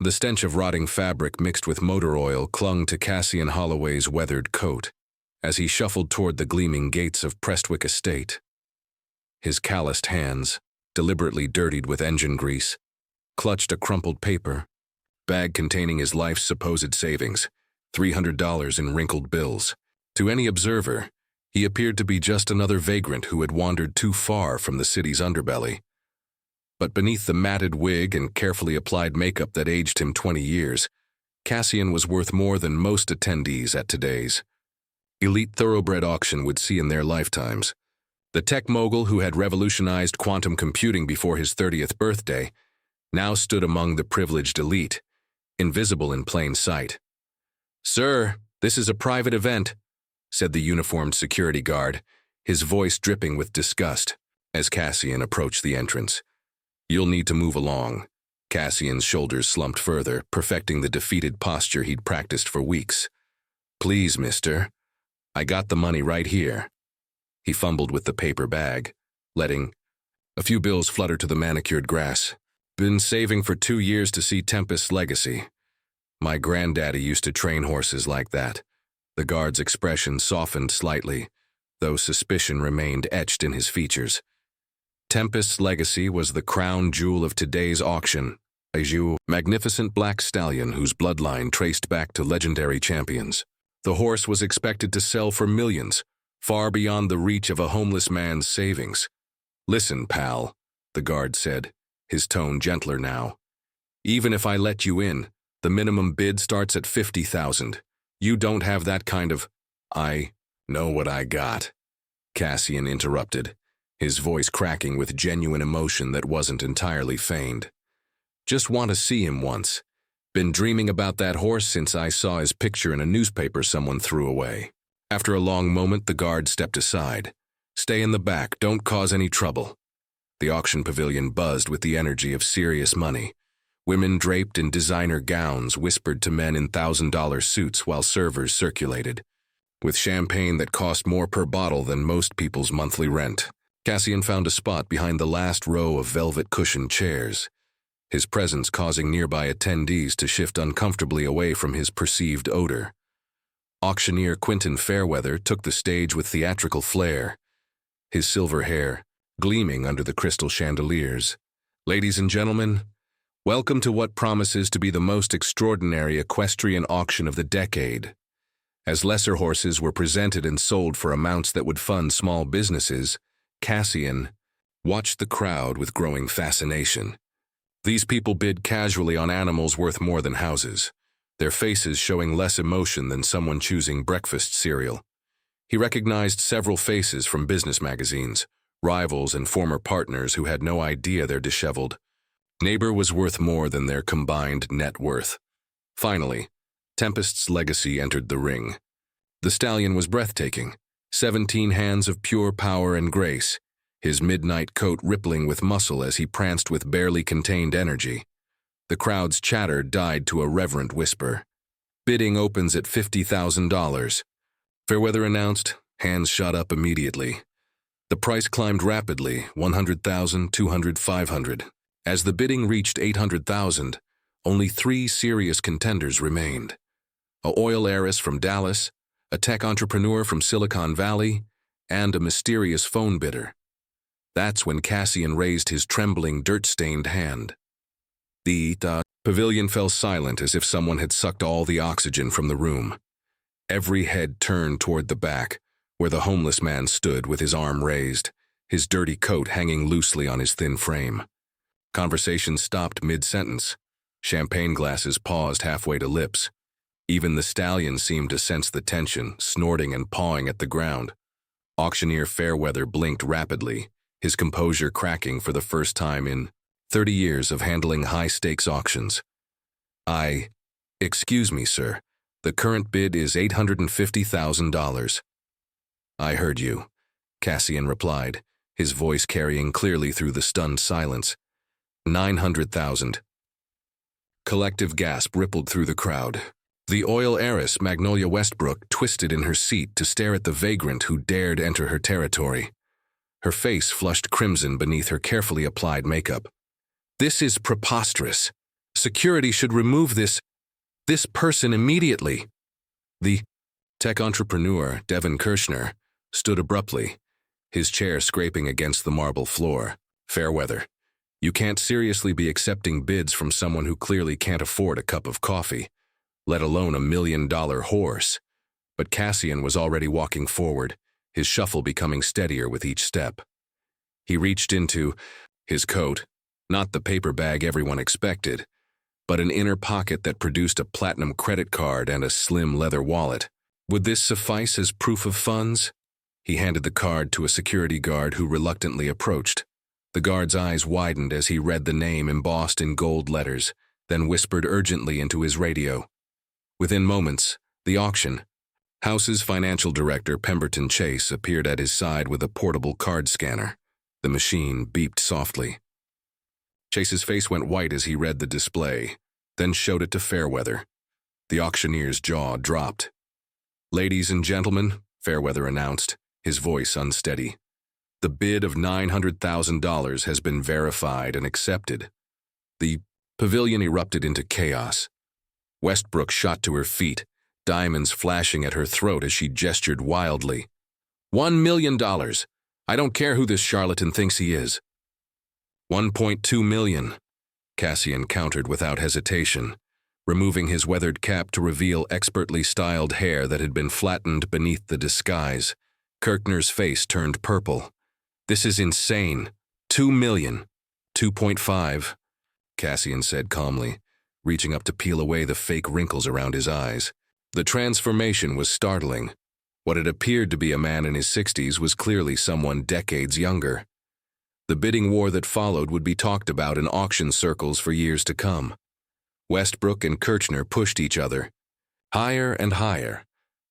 The stench of rotting fabric mixed with motor oil clung to Cassian Holloway's weathered coat as he shuffled toward the gleaming gates of Prestwick Estate. His calloused hands, deliberately dirtied with engine grease, clutched a crumpled paper bag containing his life's supposed savings, $300 in wrinkled bills. To any observer, he appeared to be just another vagrant who had wandered too far from the city's underbelly. But beneath the matted wig and carefully applied makeup that aged him 20 years, Cassian was worth more than most attendees at today's elite thoroughbred auction would see in their lifetimes. The tech mogul who had revolutionized quantum computing before his 30th birthday now stood among the privileged elite, invisible in plain sight. "Sir, this is a private event," said the uniformed security guard, his voice dripping with disgust as Cassian approached the entrance. "You'll need to move along." Cassian's shoulders slumped further, perfecting the defeated posture he'd practiced for weeks. "Please, mister. I got the money right here." He fumbled with the paper bag, letting a few bills flutter to the manicured grass. "Been saving for 2 years to see Tempest's legacy. My granddaddy used to train horses like that." The guard's expression softened slightly, though suspicion remained etched in his features. Tempest's legacy was the crown jewel of today's auction, a magnificent black stallion whose bloodline traced back to legendary champions. The horse was expected to sell for millions, far beyond the reach of a homeless man's savings. "Listen, pal," the guard said, his tone gentler now. "Even if I let you in, the minimum bid starts at $50,000. You don't have that kind of—" "I know what I got," Cassian interrupted, his voice cracking with genuine emotion that wasn't entirely feigned. "Just want to see him once. Been dreaming about that horse since I saw his picture in a newspaper someone threw away." After a long moment, the guard stepped aside. "Stay in the back, don't cause any trouble." The auction pavilion buzzed with the energy of serious money. Women draped in designer gowns whispered to men in $1,000 suits while servers circulated, with champagne that cost more per bottle than most people's monthly rent. Cassian found a spot behind the last row of velvet-cushioned chairs, his presence causing nearby attendees to shift uncomfortably away from his perceived odor. Auctioneer Quentin Fairweather took the stage with theatrical flair, his silver hair gleaming under the crystal chandeliers. "Ladies and gentlemen, welcome to what promises to be the most extraordinary equestrian auction of the decade." As lesser horses were presented and sold for amounts that would fund small businesses, Cassian watched the crowd with growing fascination. These people bid casually on animals worth more than houses, their faces showing less emotion than someone choosing breakfast cereal. He recognized several faces from business magazines, rivals and former partners who had no idea their disheveled neighbor was worth more than their combined net worth. Finally, Tempest's legacy entered the ring. The stallion was breathtaking, 17 hands of pure power and grace, his midnight coat rippling with muscle as he pranced with barely contained energy. The crowd's chatter died to a reverent whisper. "Bidding opens at $50,000. Fairweather announced, hands shot up immediately. The price climbed rapidly, 100,000, 200, 500. As the bidding reached 800,000, only 3 serious contenders remained. A oil heiress from Dallas, a tech entrepreneur from Silicon Valley, and a mysterious phone bidder. That's when Cassian raised his trembling, dirt-stained hand. The pavilion fell silent as if someone had sucked all the oxygen from the room. Every head turned toward the back, where the homeless man stood with his arm raised, his dirty coat hanging loosely on his thin frame. Conversation stopped mid-sentence. Champagne glasses paused halfway to lips. Even the stallion seemed to sense the tension, snorting and pawing at the ground. Auctioneer Fairweather blinked rapidly, his composure cracking for the first time in 30 years of handling high-stakes auctions. Excuse me, sir. The current bid is $850,000. "I heard you," Cassian replied, his voice carrying clearly through the stunned silence. 900,000. Collective gasp rippled through the crowd. The oil heiress, Magnolia Westbrook, twisted in her seat to stare at the vagrant who dared enter her territory. Her face flushed crimson beneath her carefully applied makeup. "This is preposterous. security should remove this person immediately." The tech entrepreneur, Devin Kirshner, stood abruptly, his chair scraping against the marble floor. "Fairweather, you can't seriously be accepting bids from someone who clearly can't afford a cup of coffee, let alone $1 million horse." But Cassian was already walking forward, his shuffle becoming steadier with each step. He reached into his coat, not the paper bag everyone expected, but an inner pocket that produced a platinum credit card and a slim leather wallet. Would this suffice as proof of funds? He handed the card to a security guard who reluctantly approached. The guard's eyes widened as he read the name embossed in gold letters, then whispered urgently into his radio. Within moments, the auction house's financial director, Pemberton Chase, appeared at his side with a portable card scanner. The machine beeped softly. Chase's face went white as he read the display, then showed it to Fairweather. The auctioneer's jaw dropped. "Ladies and gentlemen," Fairweather announced, his voice unsteady, "the bid of $900,000 has been verified and accepted." The pavilion erupted into chaos. Westbrook shot to her feet, diamonds flashing at her throat as she gestured wildly. $1 million. I don't care who this charlatan thinks he is." $1.2 million, Cassian countered without hesitation, removing his weathered cap to reveal expertly styled hair that had been flattened beneath the disguise. Kirchner's face turned purple. "This is insane. $2 million. 2.5, Cassian said calmly, reaching up to peel away the fake wrinkles around his eyes. The transformation was startling. What had appeared to be a man in his 60s was clearly someone decades younger. The bidding war that followed would be talked about in auction circles for years to come. Westbrook and Kirchner pushed each other, higher and higher,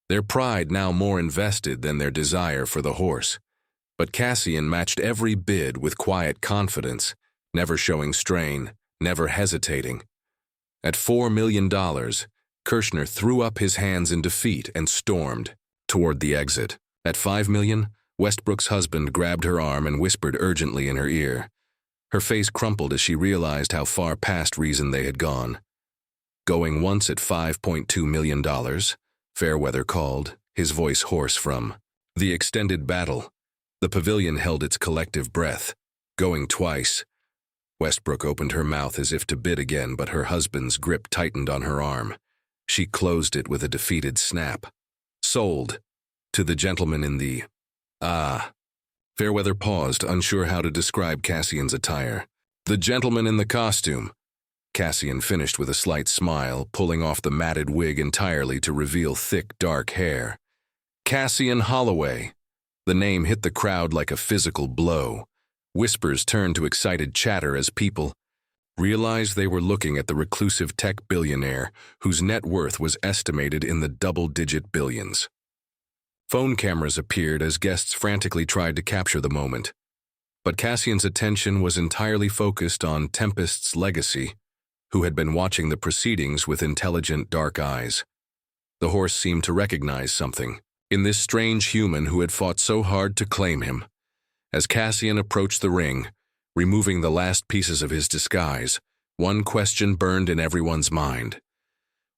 their pride now more invested than their desire for the horse. But Cassian matched every bid with quiet confidence, never showing strain, never hesitating. At $4 million, Kirchner threw up his hands in defeat and stormed toward the exit. At $5 million, Westbrook's husband grabbed her arm and whispered urgently in her ear. Her face crumpled as she realized how far past reason they had gone. "Going once at $5.2 million, Fairweather called, his voice hoarse from the extended battle. The pavilion held its collective breath. "Going twice." Westbrook opened her mouth as if to bid again, but her husband's grip tightened on her arm. She closed it with a defeated snap. "Sold. To the gentleman in the..." "Ah." Fairweather paused, unsure how to describe Cassian's attire. "The gentleman in the costume." Cassian finished with a slight smile, pulling off the matted wig entirely to reveal thick, dark hair. "Cassian Holloway." The name hit the crowd like a physical blow. Whispers turned to excited chatter as people realized they were looking at the reclusive tech billionaire whose net worth was estimated in the double-digit billions. Phone cameras appeared as guests frantically tried to capture the moment. But Cassian's attention was entirely focused on Tempest's legacy, who had been watching the proceedings with intelligent dark eyes. The horse seemed to recognize something in this strange human who had fought so hard to claim him. As Cassian approached the ring, removing the last pieces of his disguise, one question burned in everyone's mind.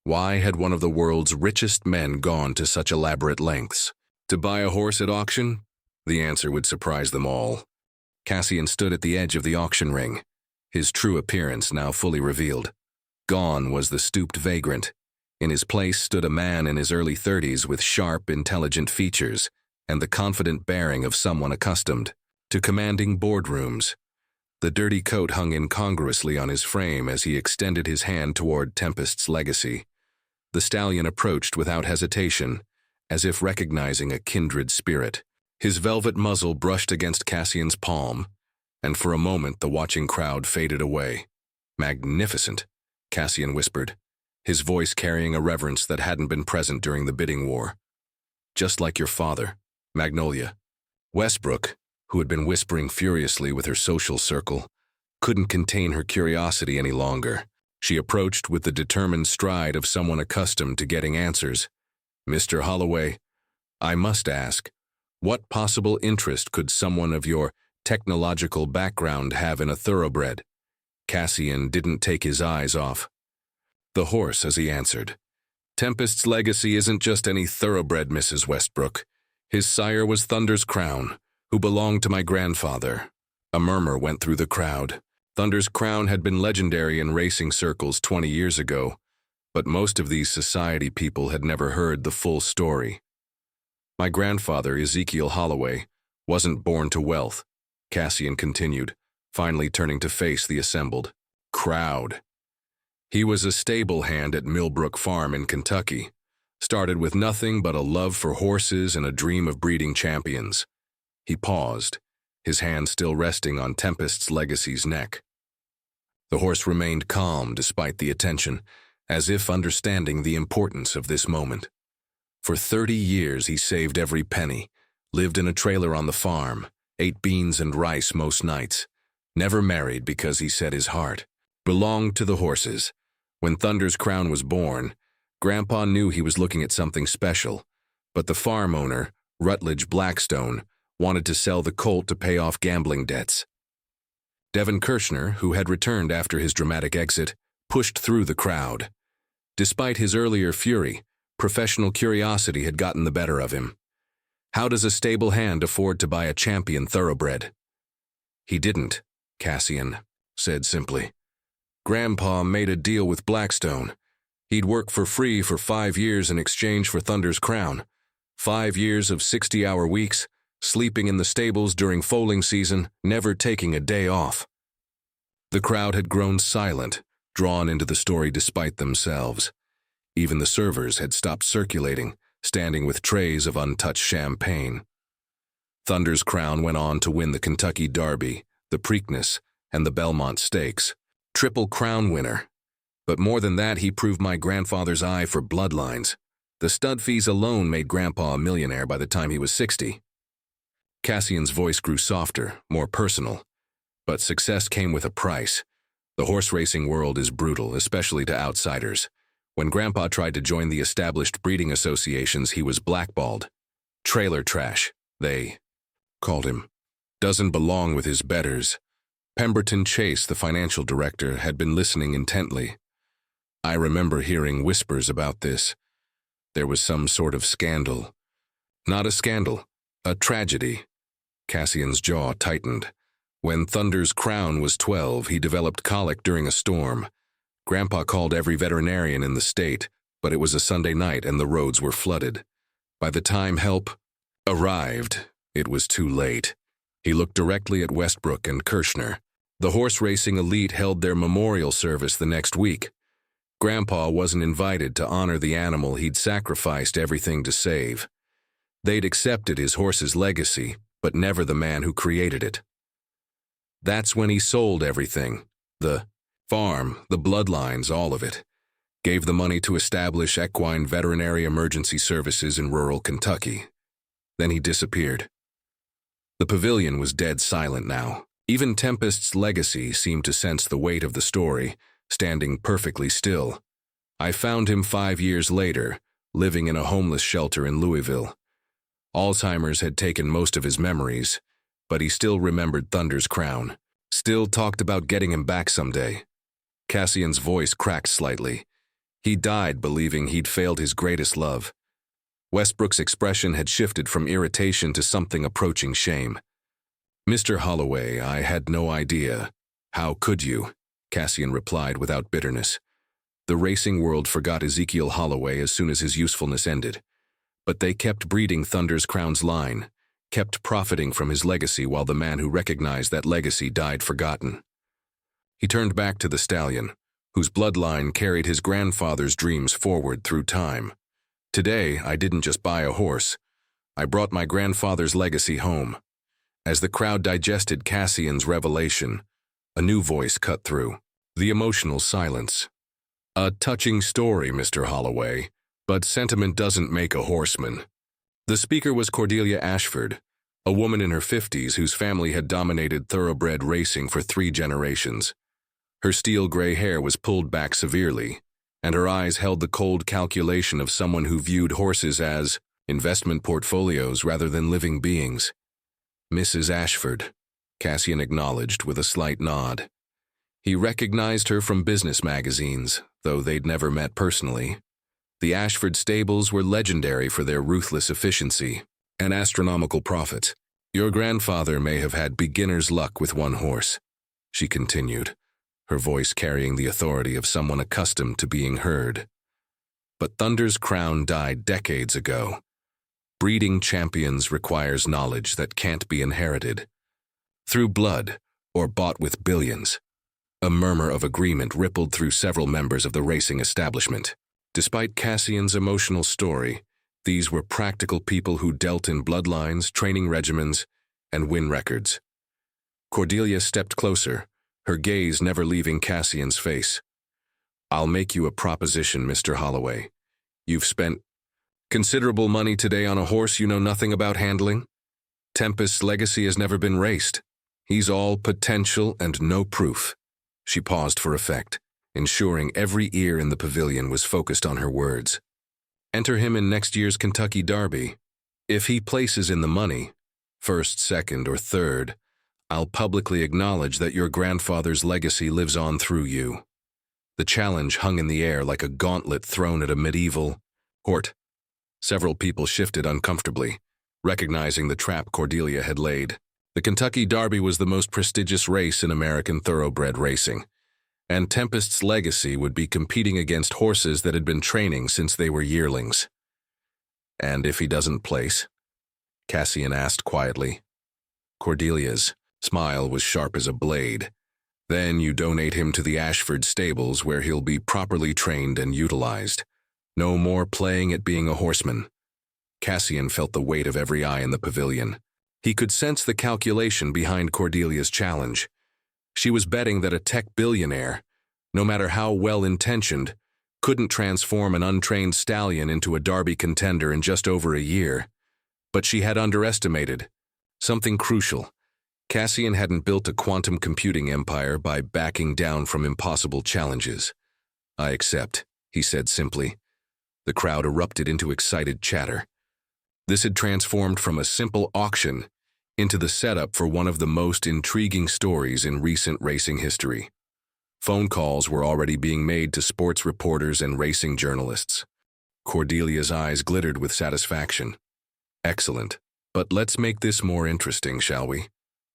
Why had one of the world's richest men gone to such elaborate lengths? To buy a horse at auction? The answer would surprise them all. Cassian stood at the edge of the auction ring, his true appearance now fully revealed. Gone was the stooped vagrant. In his place stood a man in his early 30s with sharp, intelligent features and the confident bearing of someone accustomed to commanding boardrooms. The dirty coat hung incongruously on his frame as he extended his hand toward Tempest's legacy. The stallion approached without hesitation, as if recognizing a kindred spirit. His velvet muzzle brushed against Cassian's palm, and for a moment the watching crowd faded away. "Magnificent," Cassian whispered, his voice carrying a reverence that hadn't been present during the bidding war. "Just like your father, Magnolia." Westbrook, who had been whispering furiously with her social circle, couldn't contain her curiosity any longer. She approached with the determined stride of someone accustomed to getting answers. "Mr. Holloway, I must ask, what possible interest could someone of your technological background have in a thoroughbred? Cassian didn't take his eyes off the horse as he answered. Tempest's legacy isn't just any thoroughbred, Mrs. Westbrook. His sire was Thunder's Crown, who belonged to my grandfather. A murmur went through the crowd. Thunder's Crown had been legendary in racing circles 20 years ago, but most of these society people had never heard the full story. My grandfather, Ezekiel Holloway, wasn't born to wealth, Cassian continued, finally turning to face the assembled crowd. He was a stable hand at Millbrook Farm in Kentucky, started with nothing but a love for horses and a dream of breeding champions. He paused, his hand still resting on Tempest's legacy's neck. The horse remained calm despite the attention, as if understanding the importance of this moment. For 30 years he saved every penny, lived in a trailer on the farm, ate beans and rice most nights, never married because he said his heart belonged to the horses. When Thunder's Crown was born, Grandpa knew he was looking at something special, but the farm owner, Rutledge Blackstone, wanted to sell the colt to pay off gambling debts. Devin Kirshner, who had returned after his dramatic exit, pushed through the crowd. Despite his earlier fury, professional curiosity had gotten the better of him. How does a stable hand afford to buy a champion thoroughbred? He didn't, Cassian said simply. Grandpa made a deal with Blackstone. He'd work for free for 5 years in exchange for Thunder's Crown. 5 years of 60-hour weeks, sleeping in the stables during foaling season, never taking a day off. The crowd had grown silent, drawn into the story despite themselves. Even the servers had stopped circulating, standing with trays of untouched champagne. Thunder's Crown went on to win the Kentucky Derby, the Preakness, and the Belmont Stakes. Triple Crown winner. But more than that, he proved my grandfather's eye for bloodlines. The stud fees alone made Grandpa a millionaire by the time he was 60. Cassian's voice grew softer, more personal. But success came with a price. The horse racing world is brutal, especially to outsiders. When Grandpa tried to join the established breeding associations, he was blackballed. Trailer trash, they called him. Doesn't belong with his betters. Pemberton Chase, the financial director, had been listening intently. I remember hearing whispers about this. There was some sort of scandal. Not a scandal, a tragedy. Cassian's jaw tightened. When Thunder's Crown was 12, he developed colic during a storm. Grandpa called every veterinarian in the state, but it was a Sunday night and the roads were flooded. By the time help arrived, it was too late. He looked directly at Westbrook and Kirshner. The horse racing elite held their memorial service the next week. Grandpa wasn't invited to honor the animal he'd sacrificed everything to save. They'd accepted his horse's legacy, but never the man who created it. That's when he sold everything. The farm, the bloodlines, all of it. Gave the money to establish equine veterinary emergency services in rural Kentucky. Then he disappeared. The pavilion was dead silent now. Even Tempest's legacy seemed to sense the weight of the story, standing perfectly still. I found him 5 years later, living in a homeless shelter in Louisville. Alzheimer's had taken most of his memories, but he still remembered Thunder's Crown, still talked about getting him back someday. Cassian's voice cracked slightly. He died believing he'd failed his greatest love. Westbrook's expression had shifted from irritation to something approaching shame. Mr. Holloway, I had no idea. How could you? Cassian replied without bitterness. The racing world forgot Ezekiel Holloway as soon as his usefulness ended. But they kept breeding Thunder's Crown's line, kept profiting from his legacy while the man who recognized that legacy died forgotten. He turned back to the stallion, whose bloodline carried his grandfather's dreams forward through time. Today, I didn't just buy a horse. I brought my grandfather's legacy home. As the crowd digested Cassian's revelation, a new voice cut through. The emotional silence. A touching story, Mr. Holloway, but sentiment doesn't make a horseman. The speaker was Cordelia Ashford, a woman in her 50s whose family had dominated thoroughbred racing for 3 generations. Her steel-gray hair was pulled back severely, and her eyes held the cold calculation of someone who viewed horses as investment portfolios rather than living beings. Mrs. Ashford, Cassian acknowledged with a slight nod. He recognized her from business magazines, though they'd never met personally. The Ashford stables were legendary for their ruthless efficiency and astronomical profit. Your grandfather may have had beginner's luck with one horse, she continued, her voice carrying the authority of someone accustomed to being heard. But Thunder's crown died decades ago. Breeding champions requires knowledge that can't be inherited through blood or bought with billions. A murmur of agreement rippled through several members of the racing establishment. Despite Cassian's emotional story, these were practical people who dealt in bloodlines, training regimens, and win records. Cordelia stepped closer, her gaze never leaving Cassian's face. I'll make you a proposition, Mr. Holloway. You've spent considerable money today on a horse you know nothing about handling. Tempest's legacy has never been raced. He's all potential and no proof. She paused for effect, ensuring every ear in the pavilion was focused on her words. Enter him in next year's Kentucky Derby. If he places in the money, first, second, or third, I'll publicly acknowledge that your grandfather's legacy lives on through you. The challenge hung in the air like a gauntlet thrown at a medieval court. Several people shifted uncomfortably, recognizing the trap Cordelia had laid. The Kentucky Derby was the most prestigious race in American thoroughbred racing, and Tempest's legacy would be competing against horses that had been training since they were yearlings. And if he doesn't place? Cassian asked quietly. Cordelia's smile was sharp as a blade. Then you donate him to the Ashford stables where he'll be properly trained and utilized. No more playing at being a horseman. Cassian felt the weight of every eye in the pavilion. He could sense the calculation behind Cordelia's challenge. She was betting that a tech billionaire, no matter how well-intentioned, couldn't transform an untrained stallion into a Derby contender in just over a year. But she had underestimated something crucial. Cassian hadn't built a quantum computing empire by backing down from impossible challenges. I accept, he said simply. The crowd erupted into excited chatter. This had transformed from a simple auction into the setup for one of the most intriguing stories in recent racing history. Phone calls were already being made to sports reporters and racing journalists. Cordelia's eyes glittered with satisfaction. Excellent. But let's make this more interesting, shall we?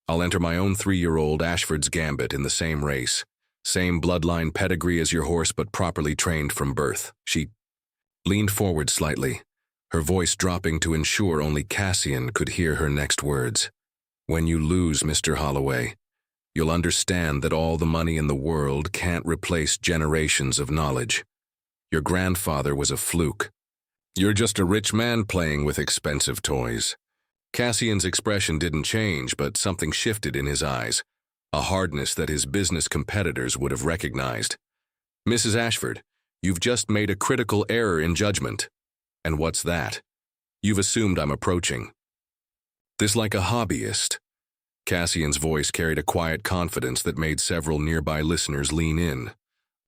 I'll enter my own 3-year-old Ashford's Gambit in the same race. Same bloodline pedigree as your horse, but properly trained from birth. She leaned forward slightly, her voice dropping to ensure only Cassian could hear her next words. When you lose, Mr. Holloway, you'll understand that all the money in the world can't replace generations of knowledge. Your grandfather was a fluke. You're just a rich man playing with expensive toys. Cassian's expression didn't change, but something shifted in his eyes, a hardness that his business competitors would have recognized. Mrs. Ashford, you've just made a critical error in judgment. And what's that? You've assumed I'm approaching this like a hobbyist. Cassian's voice carried a quiet confidence that made several nearby listeners lean in.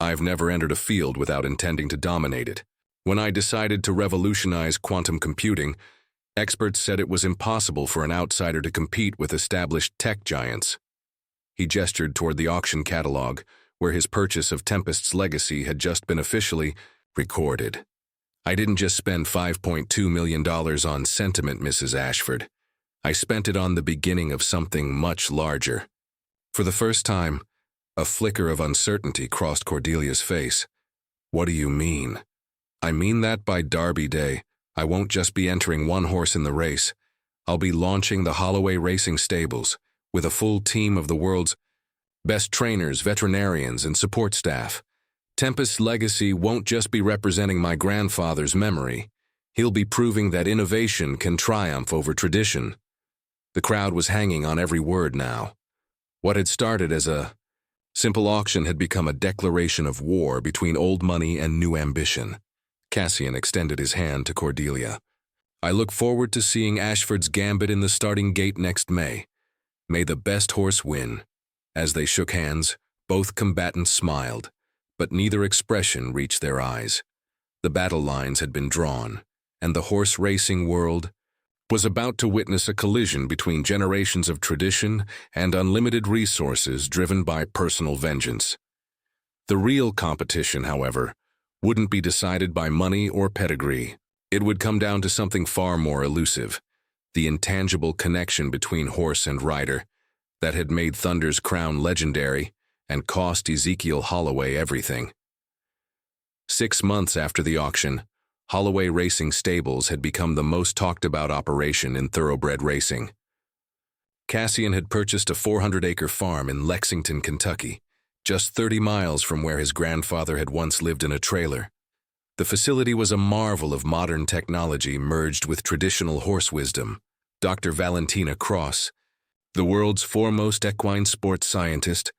I've never entered a field without intending to dominate it. When I decided to revolutionize quantum computing, experts said it was impossible for an outsider to compete with established tech giants. He gestured toward the auction catalog, where his purchase of Tempest's legacy had just been officially recorded. I didn't just spend $5.2 million on sentiment, Mrs. Ashford. I spent it on the beginning of something much larger. For the first time, a flicker of uncertainty crossed Cordelia's face. What do you mean? I mean that by Derby Day, I won't just be entering one horse in the race. I'll be launching the Holloway Racing Stables with a full team of the world's best trainers, veterinarians, and support staff. Tempest's legacy won't just be representing my grandfather's memory. He'll be proving that innovation can triumph over tradition. The crowd was hanging on every word now. What had started as a simple auction had become a declaration of war between old money and new ambition. Cassian extended his hand to Cordelia. I look forward to seeing Ashford's Gambit in the starting gate next May. May the best horse win. As they shook hands, both combatants smiled, but neither expression reached their eyes. The battle lines had been drawn, and the horse racing world was about to witness a collision between generations of tradition and unlimited resources driven by personal vengeance. The real competition, however, wouldn't be decided by money or pedigree. It would come down to something far more elusive, the intangible connection between horse and rider that had made Thunder's crown legendary and cost Ezekiel Holloway everything. 6 months after the auction, Holloway Racing Stables had become the most talked-about operation in thoroughbred racing. Cassian had purchased a 400-acre farm in Lexington, Kentucky, just 30 miles from where his grandfather had once lived in a trailer. The facility was a marvel of modern technology merged with traditional horse wisdom. Dr. Valentina Cross, the world's foremost equine sports scientist,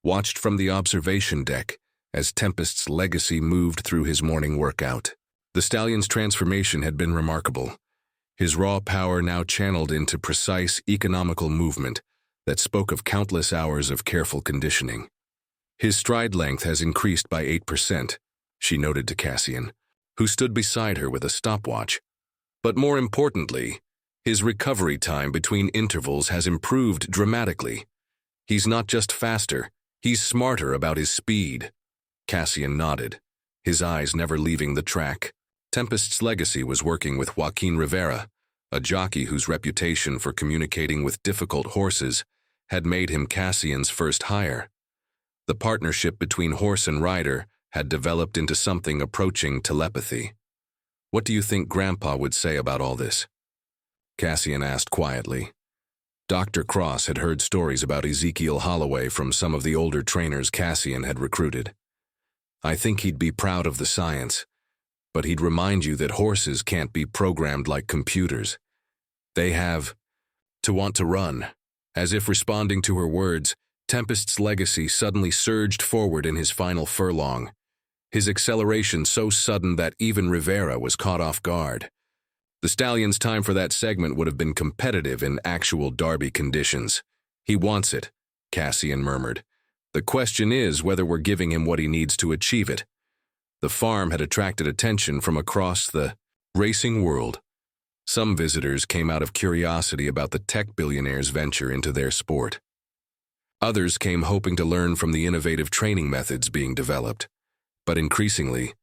watched from the observation deck as Tempest's legacy moved through his morning workout. The stallion's transformation had been remarkable, his raw power now channeled into precise, economical movement that spoke of countless hours of careful conditioning. His stride length has increased by 8%, she noted to Cassian, who stood beside her with a stopwatch. But more importantly, his recovery time between intervals has improved dramatically. He's not just faster, he's smarter about his speed. Cassian nodded, his eyes never leaving the track. Tempest's legacy was working with Joaquin Rivera, a jockey whose reputation for communicating with difficult horses had made him Cassian's first hire. The partnership between horse and rider had developed into something approaching telepathy. "What do you think Grandpa would say about all this?" Cassian asked quietly. Dr. Cross had heard stories about Ezekiel Holloway from some of the older trainers Cassian had recruited. "I think he'd be proud of the science, but he'd remind you that horses can't be programmed like computers. They have to want to run." As if responding to her words, Tempest's legacy suddenly surged forward in his final furlong, his acceleration so sudden that even Rivera was caught off guard. The stallion's time for that segment would have been competitive in actual Derby conditions. "He wants it," Cassian murmured. "The question is whether we're giving him what he needs to achieve it." The farm had attracted attention from across the racing world. Some visitors came out of curiosity about the tech billionaire's venture into their sport. Others came hoping to learn from the innovative training methods being developed. But increasingly,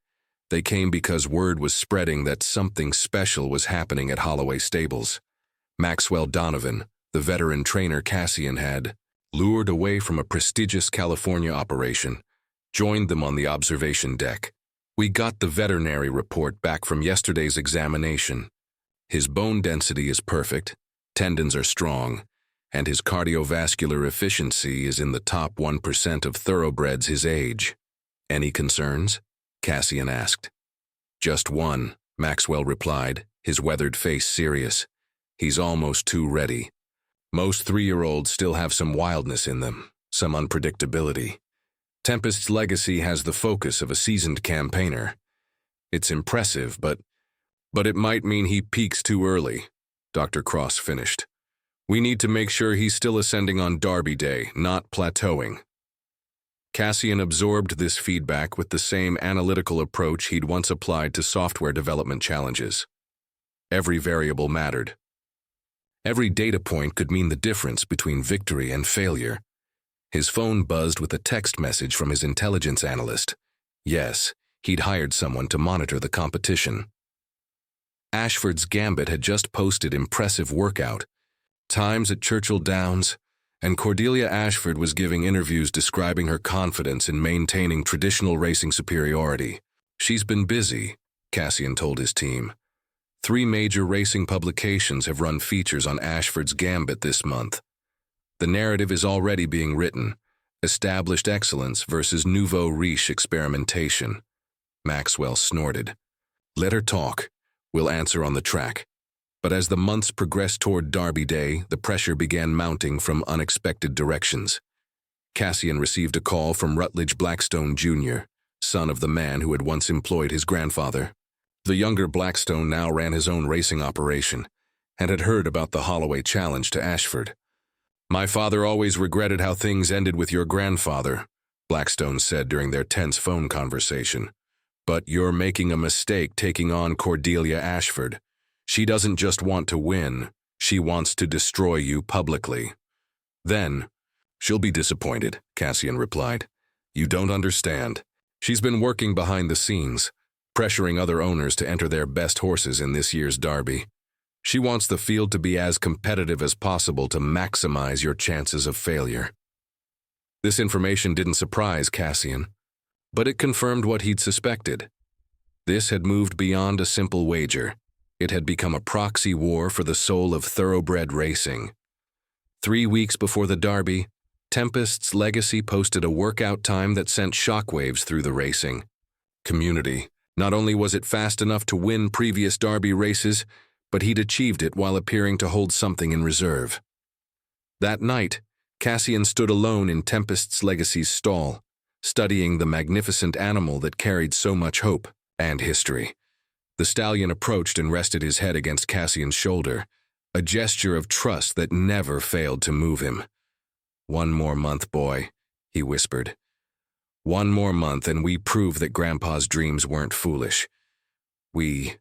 they came because word was spreading that something special was happening at Holloway Stables. Maxwell Donovan, the veteran trainer Cassian had lured away from a prestigious California operation, joined them on the observation deck. "We got the veterinary report back from yesterday's examination. His bone density is perfect, tendons are strong, and his cardiovascular efficiency is in the top 1% of thoroughbreds his age. Any concerns?" Cassian asked. "Just one," Maxwell replied, his weathered face serious. "He's almost too ready. Most 3-year-olds still have some wildness in them, some unpredictability. Tempest's legacy has the focus of a seasoned campaigner. It's impressive, but it might mean he peaks too early," Dr. Cross finished. "We need to make sure he's still ascending on Derby Day, not plateauing." Cassian absorbed this feedback with the same analytical approach he'd once applied to software development challenges. Every variable mattered. Every data point could mean the difference between victory and failure. His phone buzzed with a text message from his intelligence analyst. Yes, he'd hired someone to monitor the competition. Ashford's Gambit had just posted impressive workout times at Churchill Downs, and Cordelia Ashford was giving interviews describing her confidence in maintaining traditional racing superiority. "She's been busy," Cassian told his team. 3 major racing publications have run features on Ashford's Gambit this month. The narrative is already being written, established excellence versus nouveau riche experimentation. Maxwell snorted. "Let her talk. We'll answer on the track." But as the months progressed toward Derby Day, the pressure began mounting from unexpected directions. Cassian received a call from Rutledge Blackstone Jr., son of the man who had once employed his grandfather. The younger Blackstone now ran his own racing operation and had heard about the Holloway challenge to Ashford. "My father always regretted how things ended with your grandfather," Blackstone said during their tense phone conversation. "But you're making a mistake taking on Cordelia Ashford. She doesn't just want to win, she wants to destroy you publicly. Then, she'll be disappointed, Cassian replied. You don't understand. She's been working behind the scenes, pressuring other owners to enter their best horses in this year's Derby. She wants the field to be as competitive as possible to maximize your chances of failure. This information didn't surprise Cassian, but it confirmed what he'd suspected. This had moved beyond a simple wager. It had become a proxy war for the soul of thoroughbred racing. 3 weeks before the Derby, Tempest's Legacy posted a workout time that sent shockwaves through the racing community. Not only was it fast enough to win previous Derby races, but he'd achieved it while appearing to hold something in reserve. That night, Cassian stood alone in Tempest's Legacy's stall, studying the magnificent animal that carried so much hope and history. The stallion approached and rested his head against Cassian's shoulder, a gesture of trust that never failed to move him. "One more month, boy," he whispered. "One more month and we prove that Grandpa's dreams weren't foolish. We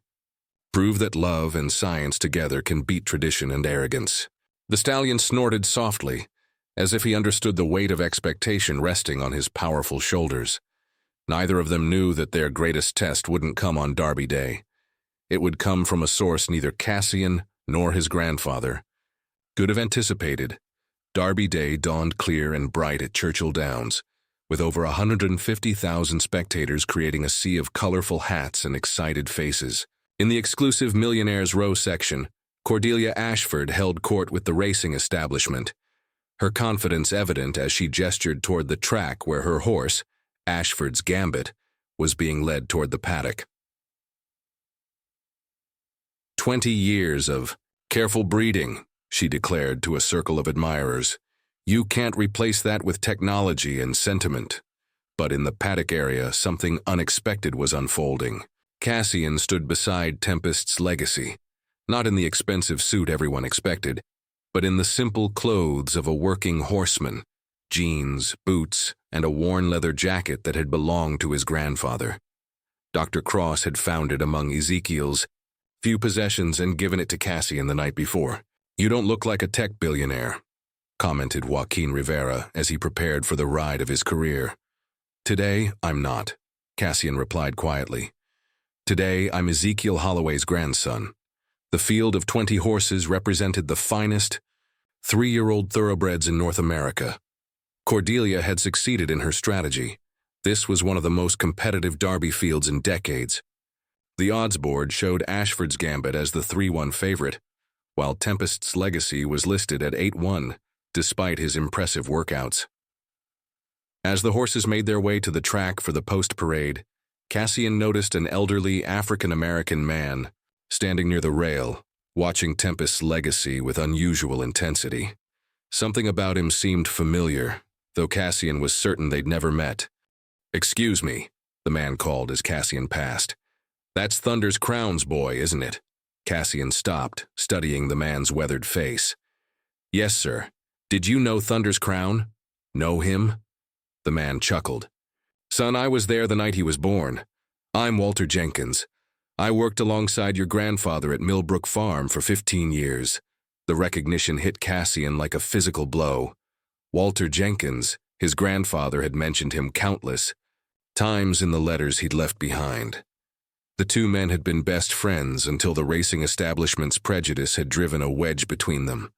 prove that love and science together can beat tradition and arrogance." The stallion snorted softly, as if he understood the weight of expectation resting on his powerful shoulders. Neither of them knew that their greatest test wouldn't come on Derby Day. It would come from a source neither Cassian nor his grandfather could have anticipated. Derby Day dawned clear and bright at Churchill Downs, with over 150,000 spectators creating a sea of colorful hats and excited faces. In the exclusive Millionaire's Row section, Cordelia Ashford held court with the racing establishment, her confidence evident as she gestured toward the track where her horse, Ashford's Gambit, was being led toward the paddock. 20 years of careful breeding, she declared to a circle of admirers. You can't replace that with technology and sentiment. But in the paddock area, something unexpected was unfolding. Cassian stood beside Tempest's Legacy, not in the expensive suit everyone expected, but in the simple clothes of a working horseman, jeans, boots, and a worn leather jacket that had belonged to his grandfather. Dr. Cross had found it among Ezekiel's few possessions and given it to Cassian the night before. "You don't look like a tech billionaire," commented Joaquin Rivera as he prepared for the ride of his career. "Today, I'm not," Cassian replied quietly. "Today, I'm Ezekiel Holloway's grandson." The field of 20 horses represented the finest 3-year-old thoroughbreds in North America. Cordelia had succeeded in her strategy. This was one of the most competitive Derby fields in decades. The odds board showed Ashford's Gambit as the 3-1 favorite, while Tempest's Legacy was listed at 8-1, despite his impressive workouts. As the horses made their way to the track for the post-parade, Cassian noticed an elderly African-American man standing near the rail, watching Tempest's Legacy with unusual intensity. Something about him seemed familiar, though Cassian was certain they'd never met. "Excuse me," the man called as Cassian passed. "That's Thunder's Crown's boy, isn't it?" Cassian stopped, studying the man's weathered face. "Yes, sir. Did you know Thunder's Crown? Know him?" The man chuckled. "Son, I was there the night he was born. I'm Walter Jenkins. I worked alongside your grandfather at Millbrook Farm for 15 years. The recognition hit Cassian like a physical blow. Walter Jenkins, his grandfather, had mentioned him countless times in the letters he'd left behind. The two men had been best friends until the racing establishment's prejudice had driven a wedge between them.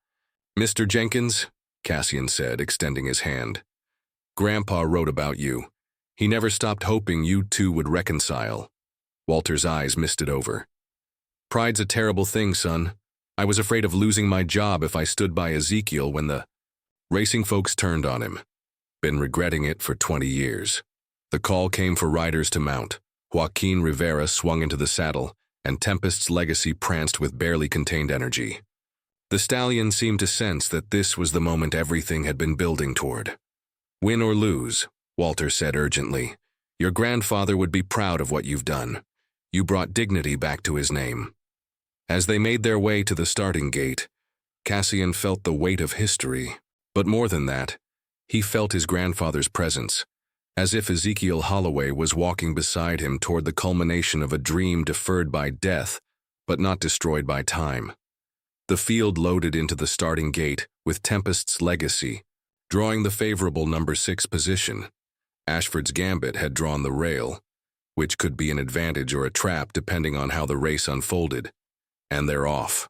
"Mr. Jenkins," Cassian said, extending his hand. "Grandpa wrote about you. He never stopped hoping you two would reconcile." Walter's eyes misted over. "Pride's a terrible thing, son. I was afraid of losing my job if I stood by Ezekiel when the racing folks turned on him. Been regretting it for 20 years. The call came for riders to mount. Joaquin Rivera swung into the saddle, and Tempest's Legacy pranced with barely contained energy. The stallion seemed to sense that this was the moment everything had been building toward. "Win or lose," Walter said urgently, "your grandfather would be proud of what you've done. You brought dignity back to his name." As they made their way to the starting gate, Cassian felt the weight of history. But more than that, he felt his grandfather's presence, as if Ezekiel Holloway was walking beside him toward the culmination of a dream deferred by death, but not destroyed by time. The field loaded into the starting gate with Tempest's Legacy, drawing the favorable number 6 position. Ashford's Gambit had drawn the rail, which could be an advantage or a trap depending on how the race unfolded, and they're off.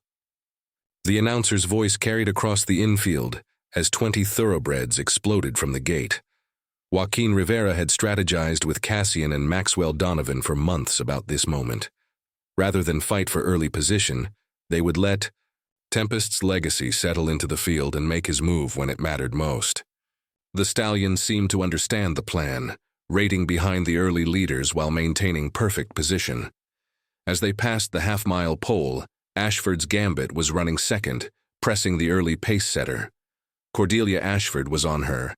The announcer's voice carried across the infield as 20 thoroughbreds exploded from the gate. Joaquin Rivera had strategized with Cassian and Maxwell Donovan for months about this moment. Rather than fight for early position, they would let Tempest's Legacy settle into the field and make his move when it mattered most. The stallion seemed to understand the plan, raiding behind the early leaders while maintaining perfect position. As they passed the half-mile pole, Ashford's Gambit was running second, pressing the early pace setter. Cordelia Ashford was on her,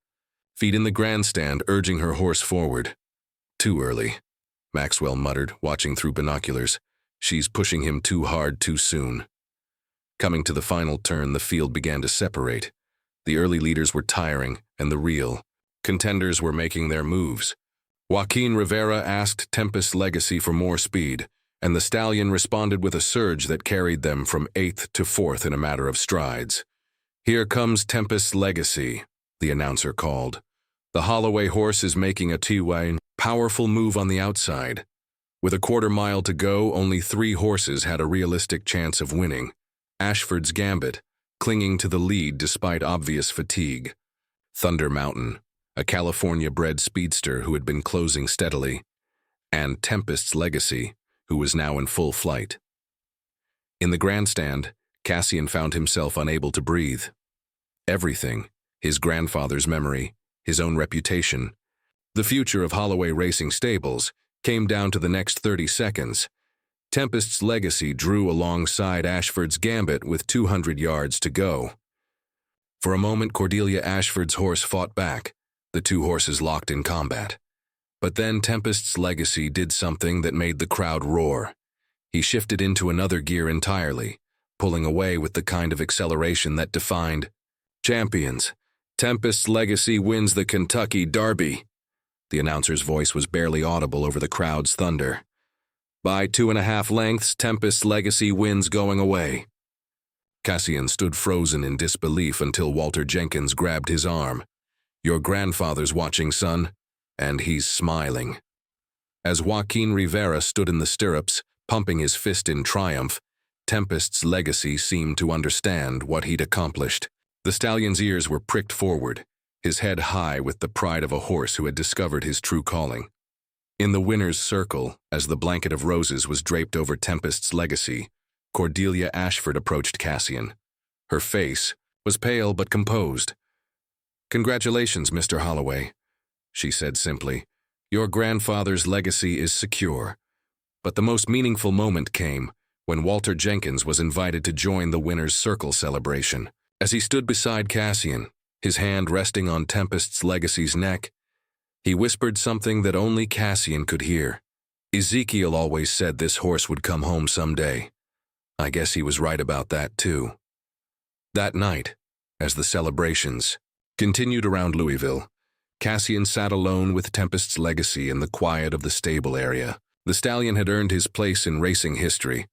feet in the grandstand, urging her horse forward. Too early, Maxwell muttered, watching through binoculars. She's pushing him too hard too soon. Coming to the final turn, the field began to separate. The early leaders were tiring, and the real contenders were making their moves. Joaquin Rivera asked Tempest's Legacy for more speed, and the stallion responded with a surge that carried them from 8th to 4th in a matter of strides. "Here comes Tempest's Legacy," the announcer called. "The Holloway horse is making a T-Wayne powerful move on the outside. With a quarter mile to go, only 3 horses had a realistic chance of winning. Ashford's Gambit, clinging to the lead despite obvious fatigue. Thunder Mountain, a California-bred speedster who had been closing steadily. And Tempest's Legacy, who was now in full flight. In the grandstand, Cassian found himself unable to breathe. Everything, his grandfather's memory, his own reputation, the future of Holloway Racing Stables, came down to the next 30 seconds. Tempest's Legacy drew alongside Ashford's Gambit with 200 yards to go. For a moment, Cordelia Ashford's horse fought back, the 2 horses locked in combat. But then Tempest's Legacy did something that made the crowd roar. He shifted into another gear entirely, pulling away with the kind of acceleration that defined champions. "Tempest's Legacy wins the Kentucky Derby." The announcer's voice was barely audible over the crowd's thunder. "By 2.5 lengths, Tempest's Legacy wins going away." Cassian stood frozen in disbelief until Walter Jenkins grabbed his arm. "Your grandfather's watching, son, and he's smiling." As Joaquin Rivera stood in the stirrups, pumping his fist in triumph, Tempest's Legacy seemed to understand what he'd accomplished. The stallion's ears were pricked forward, his head high with the pride of a horse who had discovered his true calling. In the winner's circle, as the blanket of roses was draped over Tempest's Legacy, Cordelia Ashford approached Cassian. Her face was pale but composed. "Congratulations, Mr. Holloway," she said simply. "Your grandfather's legacy is secure." But the most meaningful moment came when Walter Jenkins was invited to join the winner's circle celebration. As he stood beside Cassian, his hand resting on Tempest's Legacy's neck, he whispered something that only Cassian could hear. "Ezekiel always said this horse would come home someday. I guess he was right about that, too." That night, as the celebrations continued around Louisville, Cassian sat alone with Tempest's Legacy in the quiet of the stable area. The stallion had earned his place in racing history,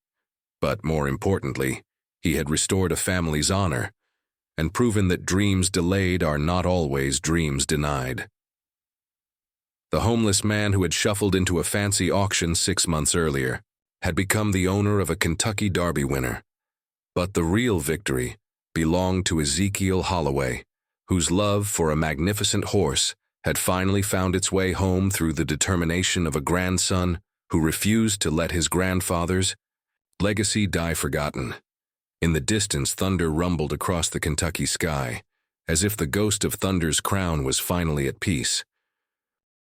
but more importantly, he had restored a family's honor and proven that dreams delayed are not always dreams denied. The homeless man who had shuffled into a fancy auction 6 months earlier had become the owner of a Kentucky Derby winner. But the real victory belonged to Ezekiel Holloway, whose love for a magnificent horse had finally found its way home through the determination of a grandson who refused to let his grandfather's legacy die forgotten. In the distance, thunder rumbled across the Kentucky sky, as if the ghost of Thunder's crown was finally at peace.